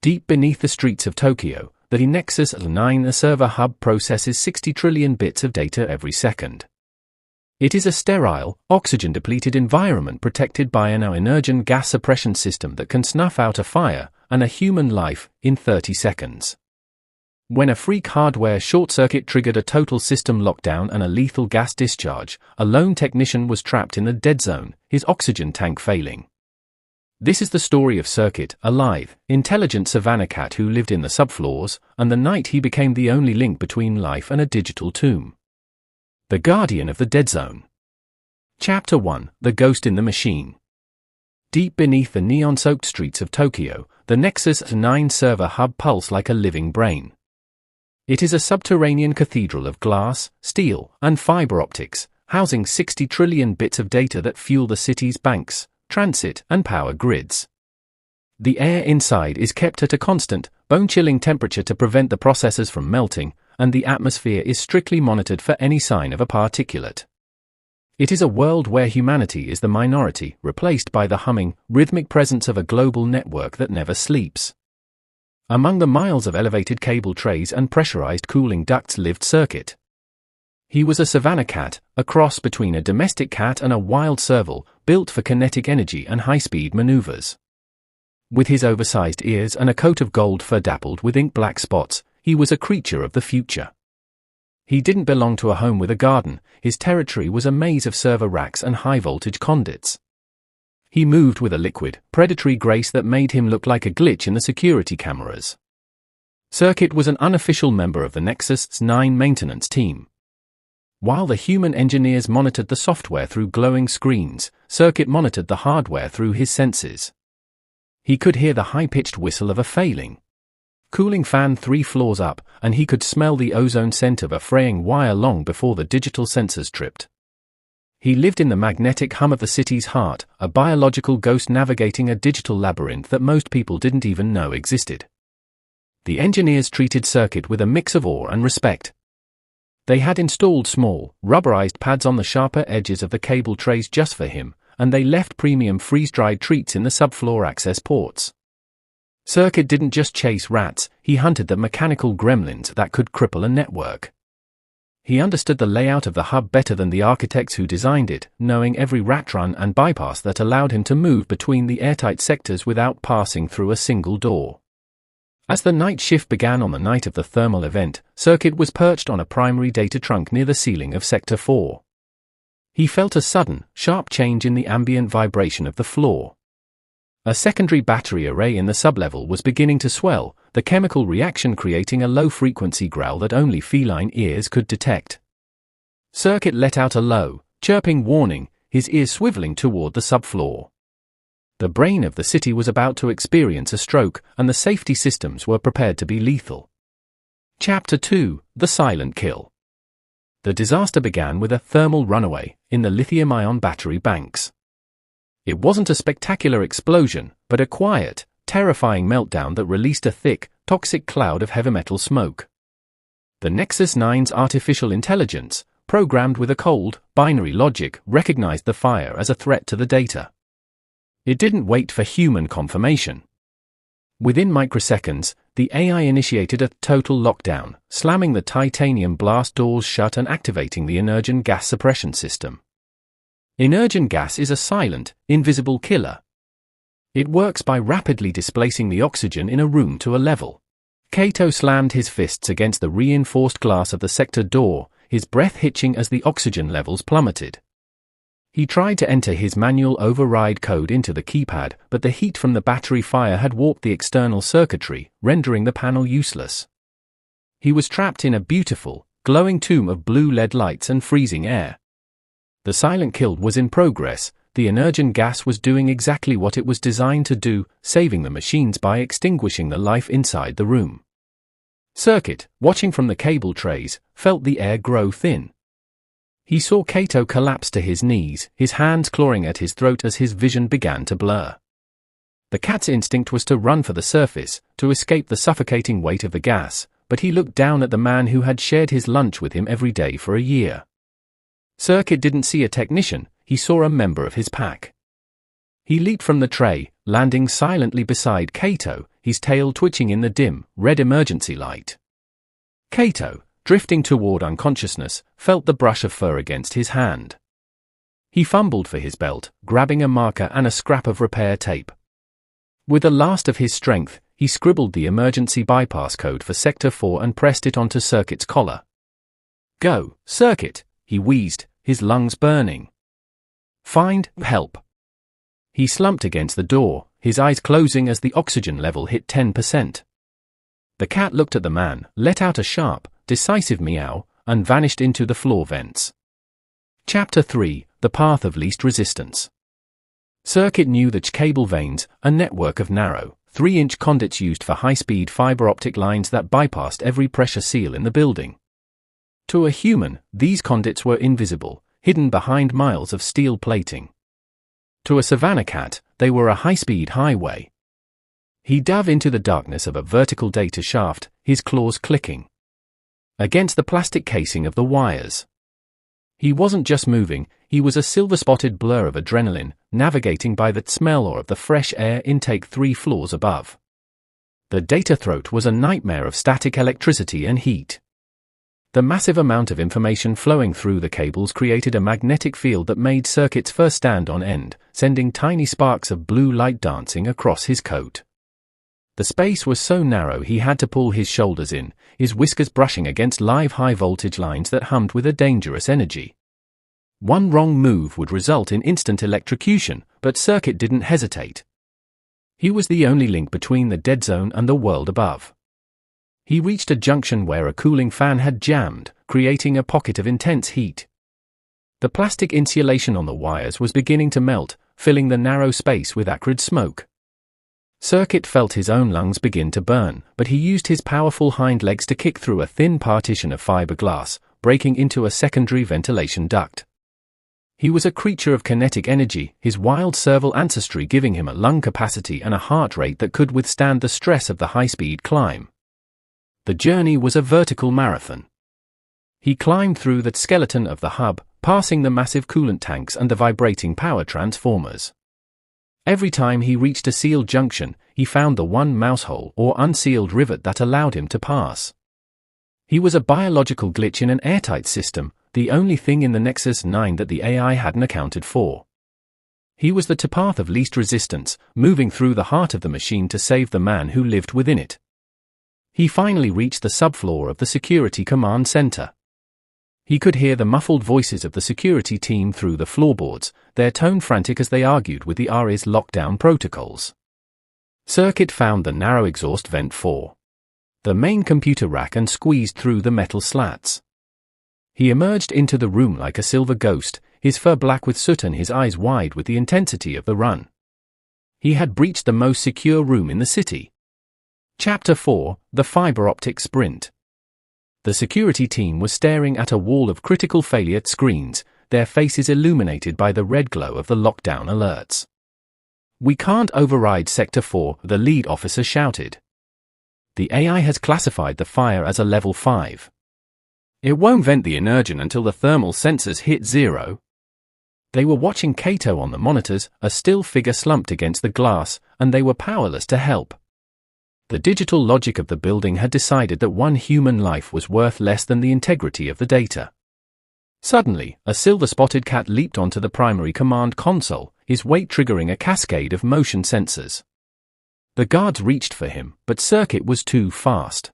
Deep beneath the streets of Tokyo, the Nexus 9 server hub processes 60 trillion bits of data every second. It is a sterile, oxygen-depleted environment protected by an energen gas suppression system that can snuff out a fire and a human life in 30 seconds. When a freak hardware short-circuit triggered a total system lockdown and a lethal gas discharge, a lone technician was trapped in the dead zone, his oxygen tank failing. This is the story of Circuit, a lithe, intelligent savannah cat who lived in the subfloors, and the night he became the only link between life and a digital tomb. The Guardian of the Dead Zone. Chapter 1: The Ghost in the Machine. Deep beneath the neon-soaked streets of Tokyo, the Nexus 9 server hub pulses like a living brain. It is a subterranean cathedral of glass, steel, and fiber optics, housing 60 trillion bits of data that fuel the city's banks, transit, and power grids. The air inside is kept at a constant, bone-chilling temperature to prevent the processors from melting, and the atmosphere is strictly monitored for any sign of a particulate. It is a world where humanity is the minority, replaced by the humming, rhythmic presence of a global network that never sleeps. Among the miles of elevated cable trays and pressurized cooling ducts lived Circuit. He was a savannah cat, a cross between a domestic cat and a wild serval, built for kinetic energy and high-speed maneuvers. With his oversized ears and a coat of gold fur dappled with ink-black spots, he was a creature of the future. He didn't belong to a home with a garden, his territory was a maze of server racks and high-voltage conduits. He moved with a liquid, predatory grace that made him look like a glitch in the security cameras. Circuit was an unofficial member of the Nexus 9 maintenance team. While the human engineers monitored the software through glowing screens, Circuit monitored the hardware through his senses. He could hear the high-pitched whistle of a failing cooling fan 3 floors up, and he could smell the ozone scent of a fraying wire long before the digital sensors tripped. He lived in the magnetic hum of the city's heart, a biological ghost navigating a digital labyrinth that most people didn't even know existed. The engineers treated Circuit with a mix of awe and respect. They had installed small, rubberized pads on the sharper edges of the cable trays just for him, and they left premium freeze-dried treats in the subfloor access ports. Circuit didn't just chase rats, he hunted the mechanical gremlins that could cripple a network. He understood the layout of the hub better than the architects who designed it, knowing every rat run and bypass that allowed him to move between the airtight sectors without passing through a single door. As the night shift began on the night of the thermal event, Circuit was perched on a primary data trunk near the ceiling of Sector 4. He felt a sudden, sharp change in the ambient vibration of the floor. A secondary battery array in the sublevel was beginning to swell, the chemical reaction creating a low-frequency growl that only feline ears could detect. Circuit let out a low, chirping warning, his ears swiveling toward the subfloor. The brain of the city was about to experience a stroke, and the safety systems were prepared to be lethal. Chapter 2: The Silent Kill. The disaster began with a thermal runaway in the lithium-ion battery banks. It wasn't a spectacular explosion, but a quiet, terrifying meltdown that released a thick, toxic cloud of heavy metal smoke. The Nexus 9's artificial intelligence, programmed with a cold, binary logic, recognized the fire as a threat to the data. It didn't wait for human confirmation. Within microseconds, the AI initiated a total lockdown, slamming the titanium blast doors shut and activating the energen gas suppression system. Energen gas is a silent, invisible killer. It works by rapidly displacing the oxygen in a room to a level. Kato slammed his fists against the reinforced glass of the sector door, his breath hitching as the oxygen levels plummeted. He tried to enter his manual override code into the keypad, but the heat from the battery fire had warped the external circuitry, rendering the panel useless. He was trapped in a beautiful, glowing tomb of blue LED lights and freezing air. The silent kill was in progress. The energen gas was doing exactly what it was designed to do, saving the machines by extinguishing the life inside the room. Circuit, watching from the cable trays, felt the air grow thin. He saw Kato collapse to his knees, his hands clawing at his throat as his vision began to blur. The cat's instinct was to run for the surface, to escape the suffocating weight of the gas, but he looked down at the man who had shared his lunch with him every day for a year. Circuit didn't see a technician, he saw a member of his pack. He leaped from the tray, landing silently beside Kato, his tail twitching in the dim, red emergency light. Kato, drifting toward unconsciousness, felt the brush of fur against his hand. He fumbled for his belt, grabbing a marker and a scrap of repair tape. With the last of his strength, he scribbled the emergency bypass code for Sector 4 and pressed it onto Circuit's collar. "Go, Circuit," he wheezed, his lungs burning. "Find help." He slumped against the door, his eyes closing as the oxygen level hit 10%. The cat looked at the man, let out a sharp, decisive meow, and vanished into the floor vents. Chapter 3: The Path of Least Resistance. Circuit knew that cable veins, a network of narrow, 3-inch conduits used for high-speed fiber optic lines that bypassed every pressure seal in the building. To a human, these conduits were invisible, hidden behind miles of steel plating. To a savanna cat, they were a high-speed highway. He dove into the darkness of a vertical data shaft, his claws clicking against the plastic casing of the wires. He wasn't just moving, he was a silver-spotted blur of adrenaline, navigating by the smell or of the fresh air intake 3 floors above. The data throat was a nightmare of static electricity and heat. The massive amount of information flowing through the cables created a magnetic field that made Circuit's fur stand on end, sending tiny sparks of blue light dancing across his coat. The space was so narrow he had to pull his shoulders in, his whiskers brushing against live high-voltage lines that hummed with a dangerous energy. One wrong move would result in instant electrocution, but Circuit didn't hesitate. He was the only link between the dead zone and the world above. He reached a junction where a cooling fan had jammed, creating a pocket of intense heat. The plastic insulation on the wires was beginning to melt, filling the narrow space with acrid smoke. Circuit felt his own lungs begin to burn, but he used his powerful hind legs to kick through a thin partition of fiberglass, breaking into a secondary ventilation duct. He was a creature of kinetic energy, his wild serval ancestry giving him a lung capacity and a heart rate that could withstand the stress of the high-speed climb. The journey was a vertical marathon. He climbed through the skeleton of the hub, passing the massive coolant tanks and the vibrating power transformers. Every time he reached a sealed junction, he found the one mousehole or unsealed rivet that allowed him to pass. He was a biological glitch in an airtight system, the only thing in the Nexus 9 that the AI hadn't accounted for. He was the path of least resistance, moving through the heart of the machine to save the man who lived within it. He finally reached the subfloor of the security command center. He could hear the muffled voices of the security team through the floorboards, their tone frantic as they argued with the RA's lockdown protocols. Circuit found the narrow exhaust vent for the main computer rack and squeezed through the metal slats. He emerged into the room like a silver ghost, his fur black with soot and his eyes wide with the intensity of the run. He had breached the most secure room in the city. Chapter 4: The Fiber Optic Sprint. The security team was staring at a wall of critical failure screens, their faces illuminated by the red glow of the lockdown alerts. "We can't override Sector 4, the lead officer shouted. "The AI has classified the fire as a level 5. It won't vent the energen until the thermal sensors hit 0. They were watching Kato on the monitors, a still figure slumped against the glass, and they were powerless to help. The digital logic of the building had decided that one human life was worth less than the integrity of the data. Suddenly, a silver-spotted cat leaped onto the primary command console, his weight triggering a cascade of motion sensors. The guards reached for him, but Circuit was too fast.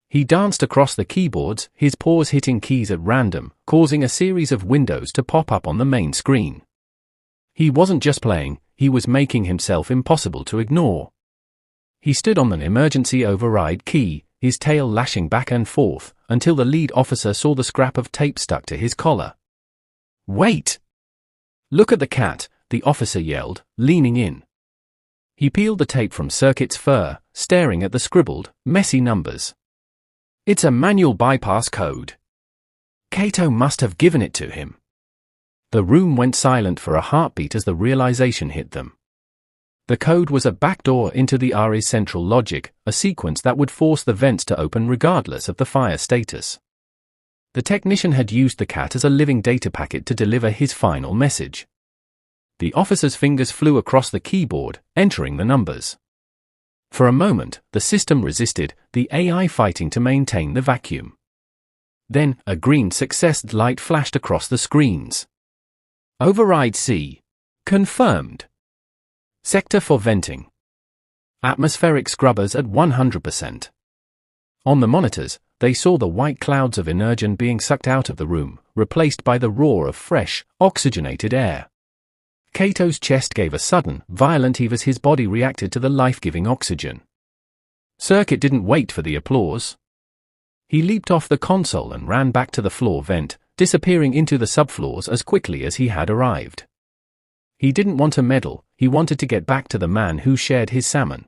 He danced across the keyboards, his paws hitting keys at random, causing a series of windows to pop up on the main screen. He wasn't just playing, he was making himself impossible to ignore. He stood on an emergency override key, his tail lashing back and forth, until the lead officer saw the scrap of tape stuck to his collar. "Wait! Look at the cat," the officer yelled, leaning in. He peeled the tape from Circuit's fur, staring at the scribbled, messy numbers. "It's a manual bypass code. Kato must have given it to him." The room went silent for a heartbeat as the realization hit them. The code was a backdoor into the RA's central logic, a sequence that would force the vents to open regardless of the fire status. The technician had used the cat as a living data packet to deliver his final message. The officer's fingers flew across the keyboard, entering the numbers. For a moment, the system resisted, the AI fighting to maintain the vacuum. Then, a green success light flashed across the screens. Override C. Confirmed. Sector for venting. Atmospheric scrubbers at 100%. On the monitors, they saw the white clouds of energon being sucked out of the room, replaced by the roar of fresh, oxygenated air. Kato's chest gave a sudden, violent heave as his body reacted to the life-giving oxygen. Circuit didn't wait for the applause. He leaped off the console and ran back to the floor vent, disappearing into the subfloors as quickly as he had arrived. He didn't want a medal, he wanted to get back to the man who shared his salmon.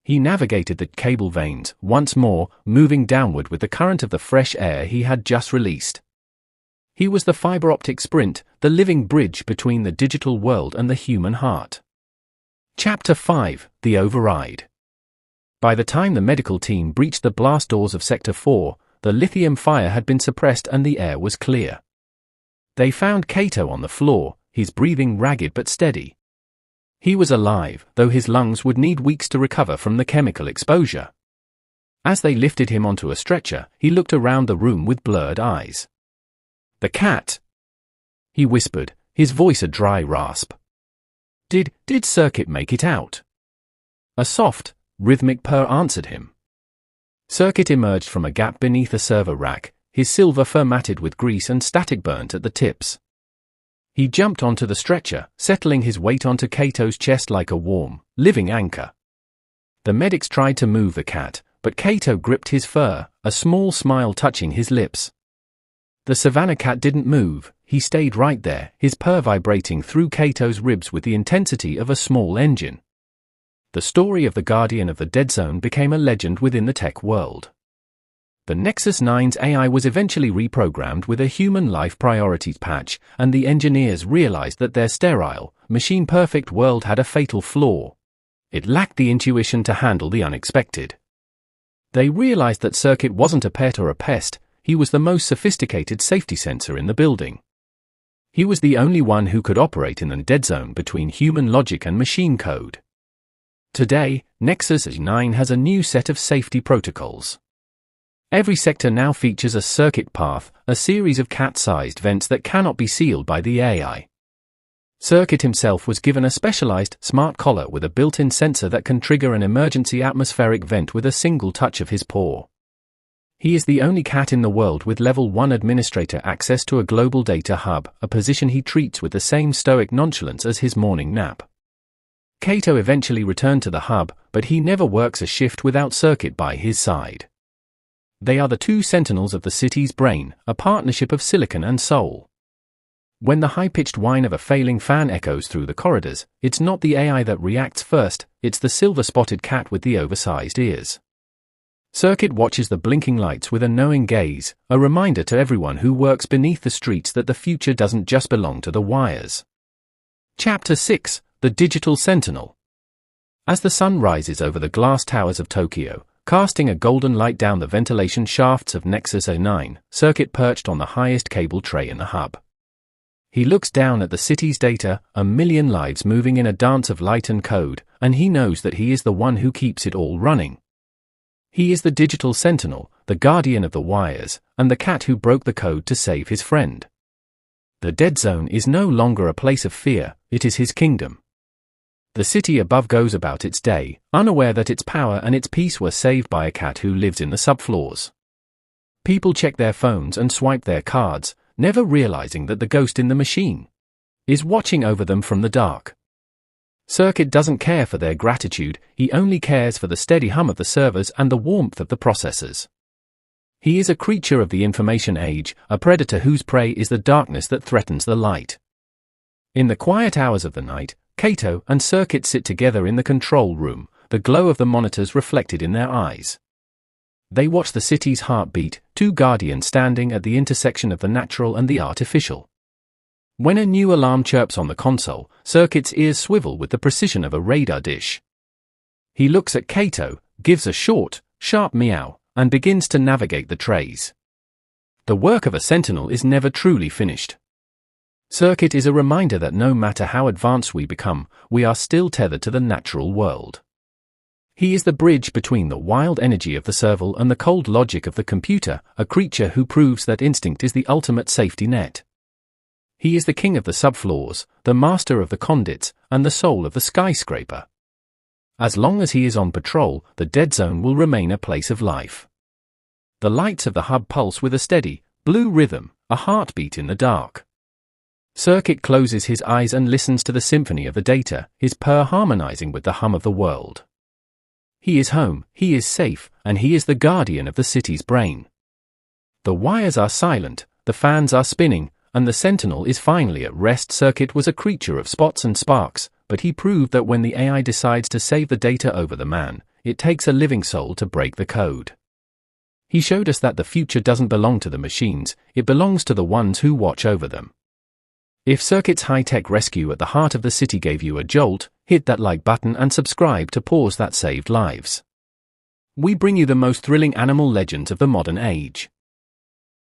He navigated the cable veins, once more, moving downward with the current of the fresh air he had just released. He was the fiber optic sprint, the living bridge between the digital world and the human heart. Chapter 5: The Override. By the time the medical team breached the blast doors of Sector 4, the lithium fire had been suppressed and the air was clear. They found Kato on the floor, his breathing ragged but steady. He was alive, though his lungs would need weeks to recover from the chemical exposure. As they lifted him onto a stretcher, he looked around the room with blurred eyes. "The cat," he whispered, his voice a dry rasp. Did Circuit make it out?" A soft, rhythmic purr answered him. Circuit emerged from a gap beneath a server rack, his silver fur matted with grease and static burnt at the tips. He jumped onto the stretcher, settling his weight onto Kato's chest like a warm, living anchor. The medics tried to move the cat, but Kato gripped his fur, a small smile touching his lips. The savannah cat didn't move, he stayed right there, his purr vibrating through Kato's ribs with the intensity of a small engine. The story of the Guardian of the Dead Zone became a legend within the tech world. The Nexus 9's AI was eventually reprogrammed with a human life priorities patch, and the engineers realized that their sterile, machine-perfect world had a fatal flaw. It lacked the intuition to handle the unexpected. They realized that Circuit wasn't a pet or a pest, he was the most sophisticated safety sensor in the building. He was the only one who could operate in the dead zone between human logic and machine code. Today, Nexus 9 has a new set of safety protocols. Every sector now features a circuit path, a series of cat-sized vents that cannot be sealed by the AI. Circuit himself was given a specialized, smart collar with a built-in sensor that can trigger an emergency atmospheric vent with a single touch of his paw. He is the only cat in the world with Level 1 administrator access to a global data hub, a position he treats with the same stoic nonchalance as his morning nap. Kato eventually returned to the hub, but he never works a shift without Circuit by his side. They are the two sentinels of the city's brain, a partnership of silicon and soul. When the high-pitched whine of a failing fan echoes through the corridors, it's not the AI that reacts first, it's the silver-spotted cat with the oversized ears. Circuit watches the blinking lights with a knowing gaze, a reminder to everyone who works beneath the streets that the future doesn't just belong to the wires. Chapter 6: The Digital Sentinel. As the sun rises over the glass towers of Tokyo, casting a golden light down the ventilation shafts of Nexus 9, Circuit perched on the highest cable tray in the hub. He looks down at the city's data, a million lives moving in a dance of light and code, and he knows that he is the one who keeps it all running. He is the digital sentinel, the guardian of the wires, and the cat who broke the code to save his friend. The Dead Zone is no longer a place of fear, it is his kingdom. The city above goes about its day, unaware that its power and its peace were saved by a cat who lives in the subfloors. People check their phones and swipe their cards, never realizing that the ghost in the machine is watching over them from the dark. Circuit doesn't care for their gratitude, he only cares for the steady hum of the servers and the warmth of the processors. He is a creature of the information age, a predator whose prey is the darkness that threatens the light. In the quiet hours of the night, Kato and Circuit sit together in the control room, the glow of the monitors reflected in their eyes. They watch the city's heartbeat, two guardians standing at the intersection of the natural and the artificial. When a new alarm chirps on the console, Circuit's ears swivel with the precision of a radar dish. He looks at Kato, gives a short, sharp meow, and begins to navigate the trays. The work of a sentinel is never truly finished. Circuit is a reminder that no matter how advanced we become, we are still tethered to the natural world. He is the bridge between the wild energy of the serval and the cold logic of the computer, a creature who proves that instinct is the ultimate safety net. He is the king of the subfloors, the master of the conduits, and the soul of the skyscraper. As long as he is on patrol, the dead zone will remain a place of life. The lights of the hub pulse with a steady, blue rhythm, a heartbeat in the dark. Circuit closes his eyes and listens to the symphony of the data, his purr harmonizing with the hum of the world. He is home, he is safe, and he is the guardian of the city's brain. The wires are silent, the fans are spinning, and the sentinel is finally at rest. Circuit was a creature of spots and sparks, but he proved that when the AI decides to save the data over the man, it takes a living soul to break the code. He showed us that the future doesn't belong to the machines, it belongs to the ones who watch over them. If Circuit's high-tech rescue at the heart of the city gave you a jolt, hit that like button and subscribe to pause that saved lives. We bring you the most thrilling animal legends of the modern age.